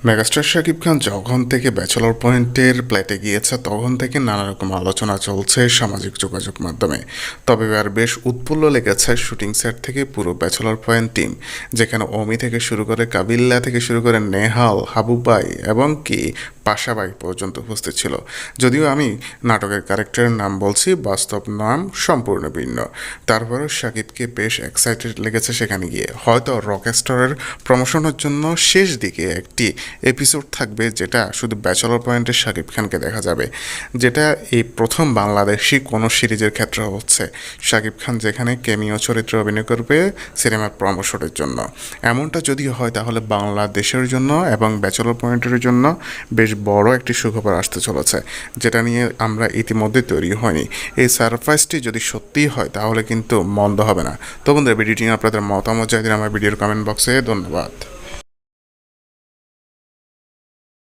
Megastar Shakib Khan যখন থেকে bachelor পয়েন্টের প্লেটে গিয়েছে তখন থেকে নানা রকম আলোচনা চলছে সামাজিক যোগাযোগ মাধ্যমে। তবে আর বেশ উৎফুল্ল লেগেছে শুটিং সেট থেকে পুরো ব্যাচেলর পয়েন্ট টিম, যেখানে অমি থেকে শুরু করে কাবিল্লা থেকে শুরু করে নেহাল, হাবুবাই এবং কি পাশাবাই পর্যন্ত উপস্থিত ছিল। যদিও আমি নাটকের ক্যারেক্টারের নাম বলছি, বাস্তব নাম সম্পূর্ণ ভিন্ন। তারপরেও শাকিবকে বেশ এক্সাইটেড লেগেছে সেখানে গিয়ে। হয়তো রকস্টারের প্রমোশনের জন্য শেষ দিকে একটি এপিসোড থাকবে যেটা শুধু ব্যাচেলর পয়েন্টে শাকিব খানকে দেখা যাবে, যেটা এই প্রথম বাংলাদেশি কোনো সিরিজের ক্ষেত্রে হচ্ছে। শাকিব খান যেখানে কেমিও চরিত্রে অভিনয় করবে সিনেমার প্রমোশনের জন্য। এমনটা যদি হয় তাহলে বাংলাদেশের জন্য এবং ব্যাচেলর পয়েন্টের জন্য বেশ বড় একটি সুখবর আসতে চলেছে, যেটা নিয়ে আমরা ইতিমধ্যে তৈরি হয়নি। এই সারপ্রাইজটি যদি সত্যিই হয় তাহলে কিন্তু মন্দ হবে না। তো বন্ধুরা, ভিডিওটি নিয়ে আপনাদের মতামত জানিয়ে আমার ভিডিওর কমেন্ট বক্সে। ধন্যবাদ।